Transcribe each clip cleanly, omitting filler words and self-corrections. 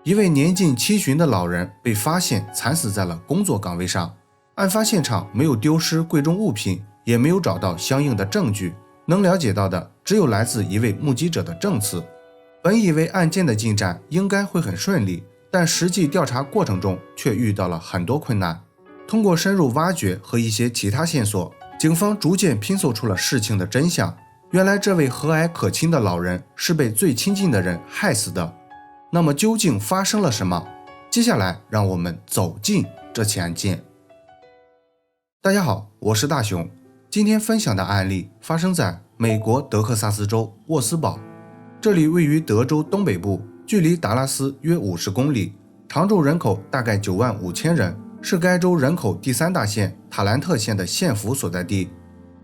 一位年近70的老人被发现惨死在了工作岗位上。案发现场没有丢失贵重物品，也没有找到相应的证据，能了解到的只有来自一位目击者的证词。本以为案件的进展应该会很顺利，但实际调查过程中却遇到了很多困难。通过深入挖掘和一些其他线索，警方逐渐拼凑出了事情的真相。原来这位和蔼可亲的老人是被最亲近的人害死的。那么究竟发生了什么？接下来让我们走进这起案件。大家好，我是大熊。今天分享的案例发生在美国德克萨斯州沃斯堡，这里位于德州东北部，距离达拉斯约50公里，常住人口大概9万5千人，是该州人口第3大县塔兰特县的县府所在地。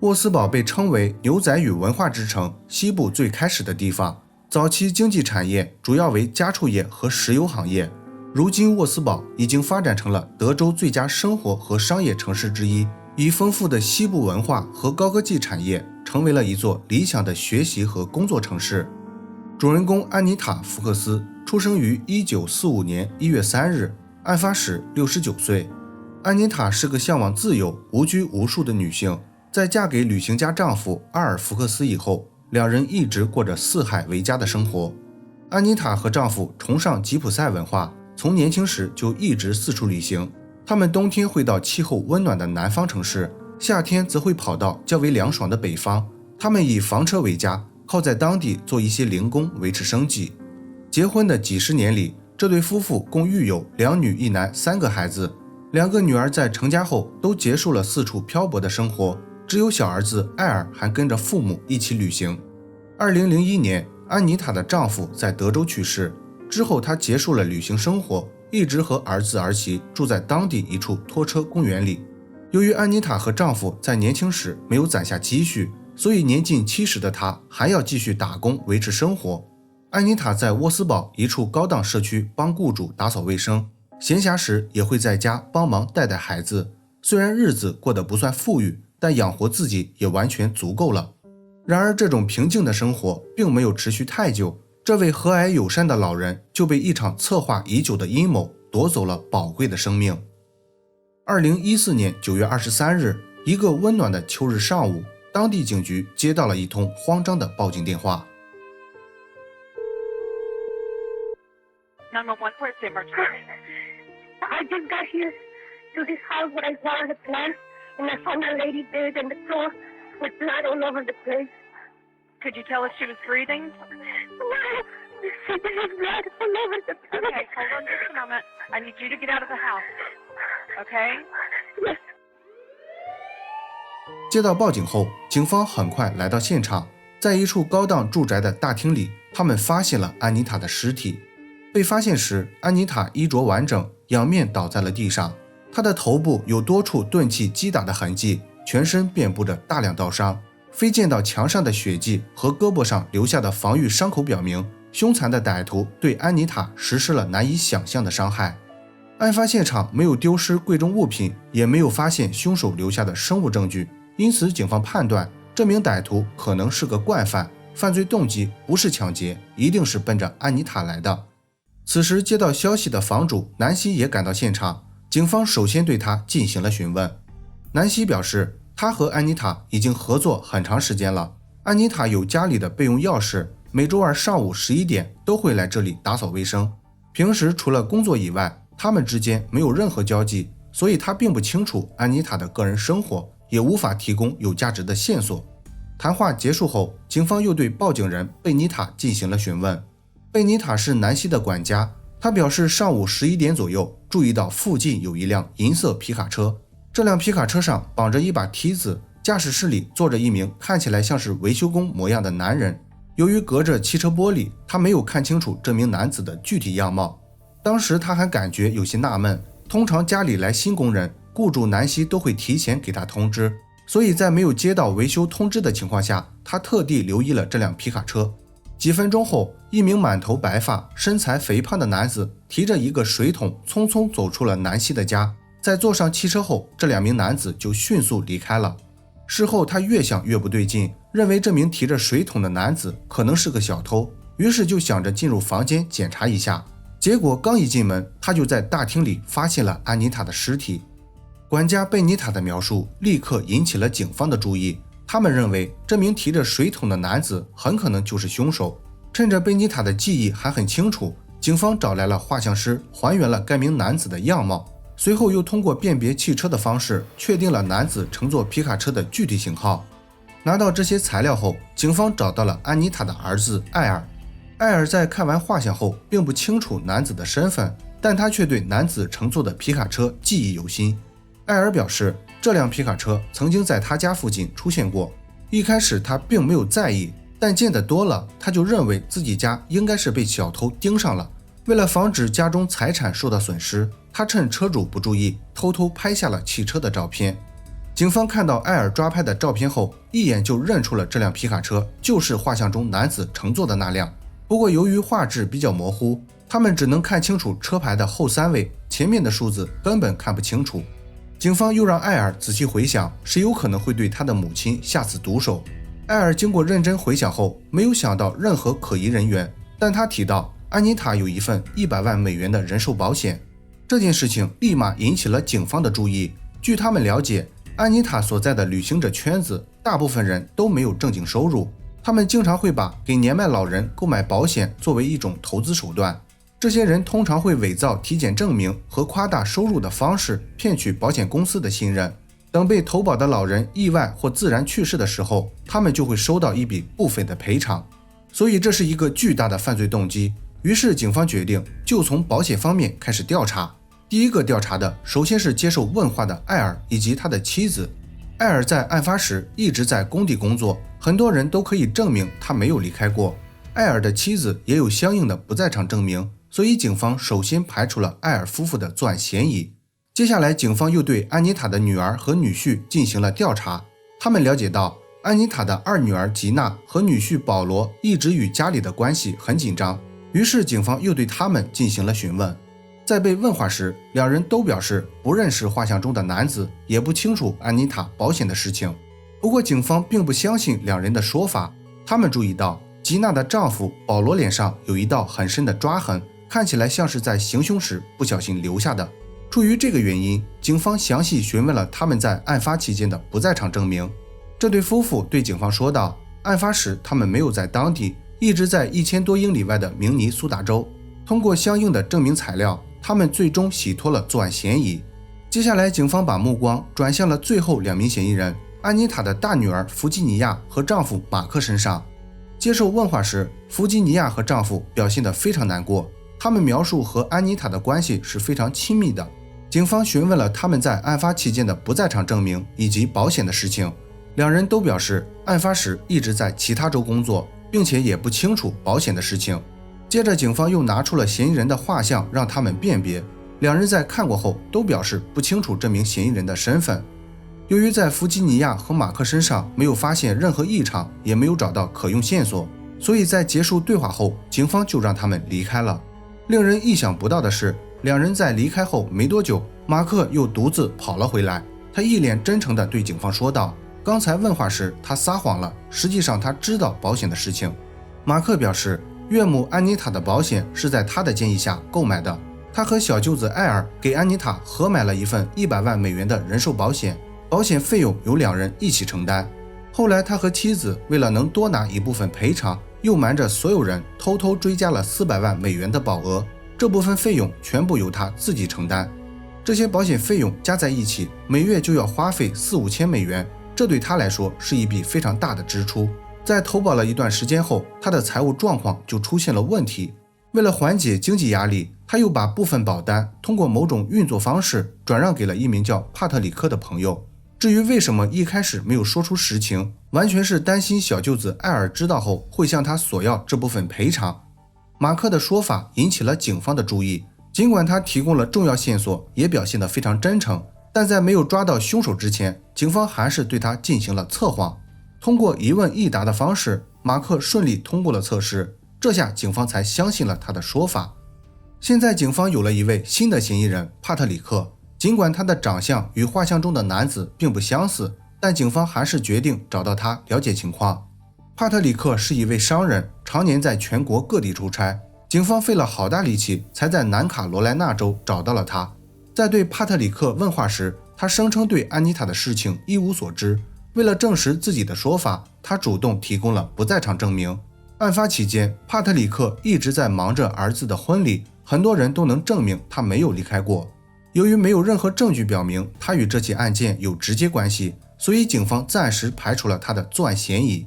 沃斯堡被称为牛仔与文化之城，西部最开始的地方。早期经济产业主要为家畜业和石油行业，如今沃斯堡已经发展成了德州最佳生活和商业城市之一，以丰富的西部文化和高科技产业成为了一座理想的学习和工作城市。主人公安妮塔·福克斯出生于1945年1月3日，案发时69岁。安妮塔是个向往自由、无拘无束的女性，在嫁给旅行家丈夫阿尔·福克斯以后，两人一直过着四海为家的生活。安妮塔和丈夫崇尚吉普赛文化，从年轻时就一直四处旅行。他们冬天会到气候温暖的南方城市，夏天则会跑到较为凉爽的北方。他们以房车为家，靠在当地做一些零工维持生计。结婚的几十年里，这对夫妇共育有2女1男3个孩子。2个女儿在成家后都结束了四处漂泊的生活，只有小儿子艾尔还跟着父母一起旅行。2001年，安妮塔的丈夫在德州去世，之后她结束了旅行生活，一直和儿子儿媳住在当地一处拖车公园里。由于安妮塔和丈夫在年轻时没有攒下积蓄，所以年近70的她还要继续打工维持生活。安妮塔在沃斯堡一处高档社区帮雇主打扫卫生，闲暇时也会在家帮忙带带孩子。虽然日子过得不算富裕，但养活自己也完全足够了。然而这种平静的生活并没有持续太久，这位和蔼友善的老人就被一场策划已久的阴谋夺走了宝贵的生命。2014年9月23日，一个温暖的秋日上午，当地警局接到了一通慌张的报警电话。911, where's the emergency? I just got here to this house where I wanted to plant, and I found a lady dead on the floor with blood all over the place. Could you tell us she was breathing? No, she has blood all over the place. Okay, hold on just a moment. I need you to get out of the house. Okay? Yes. 接到报警后，警方很快来到现场，在一处高档住宅的大厅里，他们发现了安妮塔的尸体。被发现时，安妮塔衣着完整，仰面倒在了地上，她的头部有多处钝器击打的痕迹，全身遍布着大量刀伤。飞溅到墙上的血迹和胳膊上留下的防御伤口表明，凶残的歹徒对安妮塔实施了难以想象的伤害。案发现场没有丢失贵重物品，也没有发现凶手留下的生物证据，因此警方判断这名歹徒可能是个惯犯，犯罪动机不是抢劫，一定是奔着安妮塔来的。此时接到消息的房主南希也赶到现场，警方首先对他进行了询问。南希表示，他和安妮塔已经合作很长时间了，安妮塔有家里的备用钥匙，每周二上午11点都会来这里打扫卫生。平时除了工作以外，他们之间没有任何交际，所以他并不清楚安妮塔的个人生活，也无法提供有价值的线索。谈话结束后，警方又对报警人贝妮塔进行了询问。贝妮塔是南希的管家，他表示上午11点左右注意到附近有一辆银色皮卡车，这辆皮卡车上绑着一把梯子，驾驶室里坐着一名看起来像是维修工模样的男人。由于隔着汽车玻璃，他没有看清楚这名男子的具体样貌。当时他还感觉有些纳闷，通常家里来新工人，雇主南希都会提前给他通知，所以在没有接到维修通知的情况下，他特地留意了这辆皮卡车。几分钟后，一名满头白发、身材肥胖的男子提着一个水桶匆匆走出了南希的家。在坐上汽车后，这2名男子就迅速离开了。事后他越想越不对劲，认为这名提着水桶的男子可能是个小偷，于是就想着进入房间检查一下。结果刚一进门，他就在大厅里发现了安妮塔的尸体。管家贝妮塔的描述立刻引起了警方的注意，他们认为这名提着水桶的男子很可能就是凶手。趁着贝妮塔的记忆还很清楚，警方找来了画像师，还原了该名男子的样貌，随后又通过辨别汽车的方式确定了男子乘坐皮卡车的具体型号。拿到这些材料后，警方找到了安妮塔的儿子艾尔。艾尔在看完画像后并不清楚男子的身份，但他却对男子乘坐的皮卡车记忆犹新。艾尔表示，这辆皮卡车曾经在他家附近出现过。一开始他并没有在意，但见得多了，他就认为自己家应该是被小偷盯上了。为了防止家中财产受到损失，他趁车主不注意，偷偷拍下了汽车的照片。警方看到艾尔抓拍的照片后，一眼就认出了这辆皮卡车就是画像中男子乘坐的那辆。不过由于画质比较模糊，他们只能看清楚车牌的后3位，前面的数字根本看不清楚。警方又让艾尔仔细回想，谁有可能会对他的母亲下此毒手。艾尔经过认真回想后，没有想到任何可疑人员，但他提到安妮塔有一份100万美元的人寿保险。这件事情立马引起了警方的注意。据他们了解，安妮塔所在的旅行者圈子，大部分人都没有正经收入，他们经常会把给年迈老人购买保险作为一种投资手段。这些人通常会伪造体检证明和夸大收入的方式骗取保险公司的信任。等被投保的老人意外或自然去世的时候，他们就会收到一笔不菲的赔偿。所以这是一个巨大的犯罪动机。于是警方决定就从保险方面开始调查。第一个调查的首先是接受问话的艾尔以及他的妻子。艾尔在案发时一直在工地工作，很多人都可以证明他没有离开过。艾尔的妻子也有相应的不在场证明，所以警方首先排除了艾尔夫妇的作案嫌疑。接下来警方又对安妮塔的女儿和女婿进行了调查。他们了解到安妮塔的二女儿吉娜和女婿保罗一直与家里的关系很紧张，于是警方又对他们进行了询问。在被问话时，两人都表示不认识画像中的男子，也不清楚安妮塔保险的事情。不过警方并不相信两人的说法，他们注意到吉娜的丈夫保罗脸上有一道很深的抓痕，看起来像是在行凶时不小心留下的。出于这个原因，警方详细询问了他们在案发期间的不在场证明。这对夫妇对警方说道，案发时他们没有在当地，一直在1000多英里外的明尼苏达州。通过相应的证明材料，他们最终洗脱了作案嫌疑。接下来警方把目光转向了最后2名嫌疑人安妮塔的大女儿弗吉尼亚和丈夫马克身上。接受问话时，弗吉尼亚和丈夫表现得非常难过，他们描述和安妮塔的关系是非常亲密的。警方询问了他们在案发期间的不在场证明以及保险的事情，两人都表示案发时一直在其他州工作，并且也不清楚保险的事情。接着警方又拿出了嫌疑人的画像让他们辨别，两人在看过后都表示不清楚这名嫌疑人的身份。由于在弗吉尼亚和马克身上没有发现任何异常，也没有找到可用线索，所以在结束对话后，警方就让他们离开了。令人意想不到的是，两人在离开后没多久，马克又独自跑了回来。他一脸真诚地对警方说道，刚才问话时他撒谎了，实际上他知道保险的事情。马克表示，岳母安妮塔的保险是在他的建议下购买的，他和小舅子艾尔给安妮塔合买了一份100万美元的人寿保险，保险费用由两人一起承担。后来他和妻子为了能多拿一部分赔偿，又瞒着所有人偷偷追加了400万美元的保额，这部分费用全部由他自己承担。这些保险费用加在一起，每月就要花费4-5千美元，这对他来说是一笔非常大的支出。在投保了一段时间后，他的财务状况就出现了问题。为了缓解经济压力，他又把部分保单通过某种运作方式转让给了一名叫帕特里克的朋友。至于为什么一开始没有说出实情，完全是担心小舅子艾尔知道后会向他索要这部分赔偿。马克的说法引起了警方的注意，尽管他提供了重要线索，也表现得非常真诚，但在没有抓到凶手之前，警方还是对他进行了测谎。通过一问一答的方式，马克顺利通过了测试，这下警方才相信了他的说法。现在警方有了一位新的嫌疑人帕特里克，尽管他的长相与画像中的男子并不相似，但警方还是决定找到他了解情况。帕特里克是一位商人，常年在全国各地出差。警方费了好大力气才在南卡罗来纳州找到了他。在对帕特里克问话时，他声称对安妮塔的事情一无所知。为了证实自己的说法，他主动提供了不在场证明。案发期间，帕特里克一直在忙着儿子的婚礼，很多人都能证明他没有离开过。由于没有任何证据表明他与这起案件有直接关系，所以警方暂时排除了他的作案嫌疑。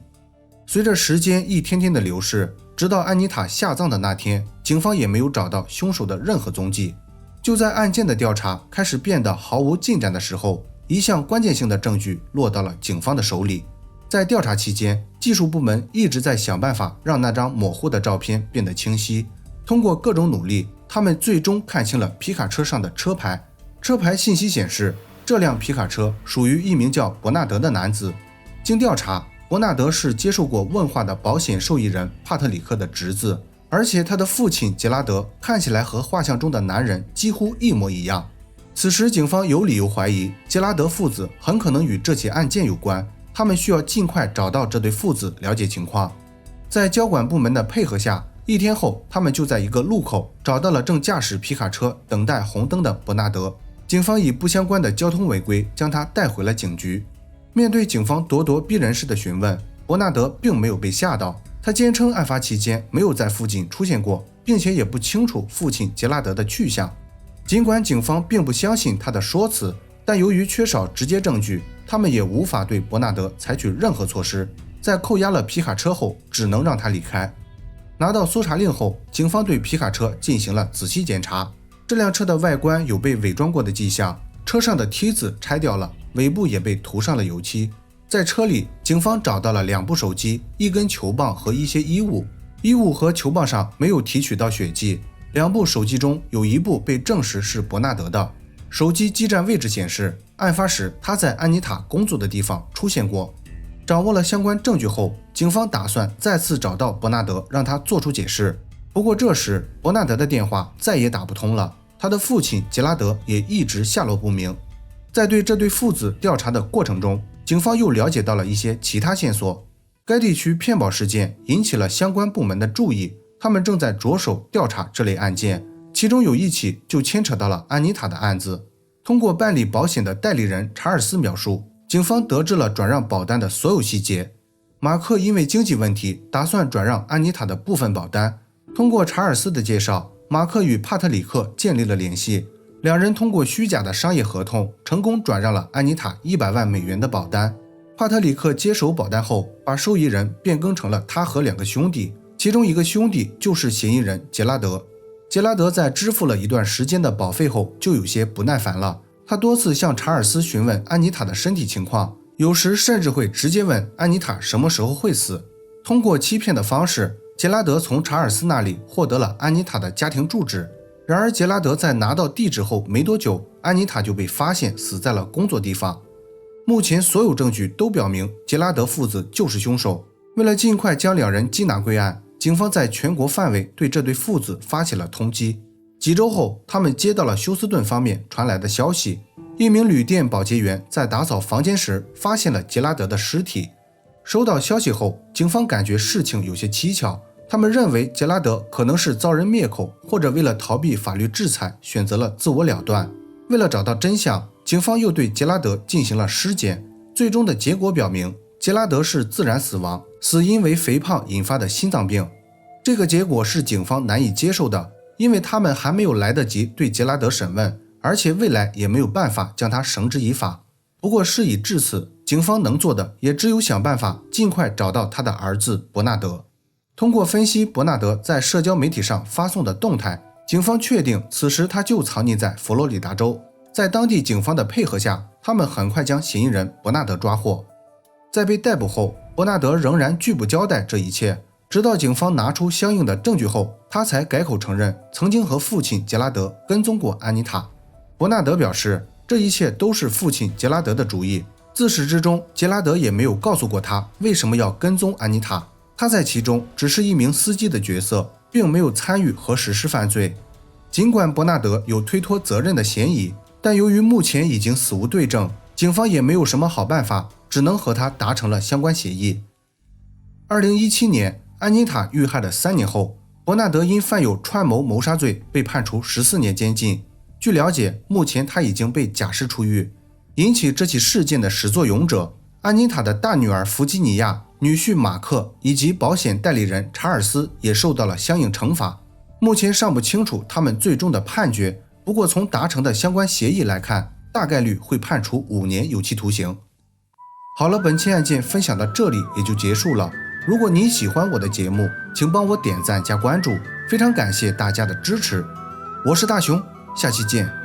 随着时间一天天的流逝，直到安妮塔下葬的那天，警方也没有找到凶手的任何踪迹。就在案件的调查开始变得毫无进展的时候，一项关键性的证据落到了警方的手里。在调查期间，技术部门一直在想办法让那张模糊的照片变得清晰。通过各种努力，他们最终看清了皮卡车上的车牌。车牌信息显示，这辆皮卡车属于一名叫伯纳德的男子。经调查，伯纳德是接受过问话的保险受益人帕特里克的侄子，而且他的父亲杰拉德看起来和画像中的男人几乎一模一样。此时警方有理由怀疑杰拉德父子很可能与这起案件有关，他们需要尽快找到这对父子了解情况。在交管部门的配合下，一天后他们就在一个路口找到了正驾驶皮卡车等待红灯的伯纳德。警方以不相关的交通违规将他带回了警局。面对警方咄咄逼人式的询问，伯纳德并没有被吓到，他坚称案发期间没有在附近出现过，并且也不清楚父亲杰拉德的去向。尽管警方并不相信他的说辞，但由于缺少直接证据，他们也无法对伯纳德采取任何措施。在扣押了皮卡车后，只能让他离开。拿到搜查令后，警方对皮卡车进行了仔细检查。这辆车的外观有被伪装过的迹象，车上的梯子拆掉了，尾部也被涂上了油漆。在车里，警方找到了2部手机、1根球棒和一些衣物。衣物和球棒上没有提取到血迹。2部手机中有1部被证实是伯纳德的。手机基站位置显示，案发时他在安妮塔工作的地方出现过。掌握了相关证据后，警方打算再次找到伯纳德，让他做出解释。不过这时伯纳德的电话再也打不通了，他的父亲杰拉德也一直下落不明。在对这对父子调查的过程中，警方又了解到了一些其他线索。该地区骗保事件引起了相关部门的注意，他们正在着手调查这类案件，其中有一起就牵扯到了安妮塔的案子。通过办理保险的代理人查尔斯描述，警方得知了转让保单的所有细节。马克因为经济问题打算转让安妮塔的部分保单。通过查尔斯的介绍，马克与帕特里克建立了联系，两人通过虚假的商业合同成功转让了安妮塔100万美元的保单。帕特里克接手保单后，把受益人变更成了他和2个兄弟，其中一个兄弟就是嫌疑人杰拉德。杰拉德在支付了一段时间的保费后就有些不耐烦了，他多次向查尔斯询问安妮塔的身体情况，有时甚至会直接问安妮塔什么时候会死。通过欺骗的方式，杰拉德从查尔斯那里获得了安妮塔的家庭住址。然而杰拉德在拿到地址后没多久，安妮塔就被发现死在了工作地方。目前所有证据都表明杰拉德父子就是凶手。为了尽快将2人缉拿归案，警方在全国范围对这对父子发起了通缉。几周后，他们接到了休斯顿方面传来的消息，一名旅店保洁员在打扫房间时发现了杰拉德的尸体。收到消息后，警方感觉事情有些蹊跷，他们认为杰拉德可能是遭人灭口，或者为了逃避法律制裁选择了自我了断。为了找到真相，警方又对杰拉德进行了尸检，最终的结果表明杰拉德是自然死亡，死因为肥胖引发的心脏病。这个结果是警方难以接受的，因为他们还没有来得及对杰拉德审问，而且未来也没有办法将他绳之以法。不过事已至此，警方能做的也只有想办法尽快找到他的儿子伯纳德。通过分析伯纳德在社交媒体上发送的动态，警方确定此时他就藏匿在佛罗里达州。在当地警方的配合下，他们很快将嫌疑人伯纳德抓获。在被逮捕后，伯纳德仍然拒不交代这一切，直到警方拿出相应的证据后，他才改口承认曾经和父亲杰拉德跟踪过安妮塔。伯纳德表示，这一切都是父亲杰拉德的主意，自始至终杰拉德也没有告诉过他为什么要跟踪安妮塔，他在其中只是一名司机的角色，并没有参与和实施犯罪。尽管伯纳德有推脱责任的嫌疑，但由于目前已经死无对证，警方也没有什么好办法，只能和他达成了相关协议。2017年，安妮塔遇害的3年后，伯纳德因犯有串谋谋杀罪被判处14年监禁。据了解，目前他已经被假释出狱。引起这起事件的始作俑者安妮塔的大女儿弗吉尼亚、女婿马克以及保险代理人查尔斯也受到了相应惩罚。目前尚不清楚他们最终的判决，不过从达成的相关协议来看，大概率会判处5年有期徒刑。好了，本期案件分享到这里也就结束了。如果你喜欢我的节目，请帮我点赞加关注，非常感谢大家的支持。我是大熊，下期见。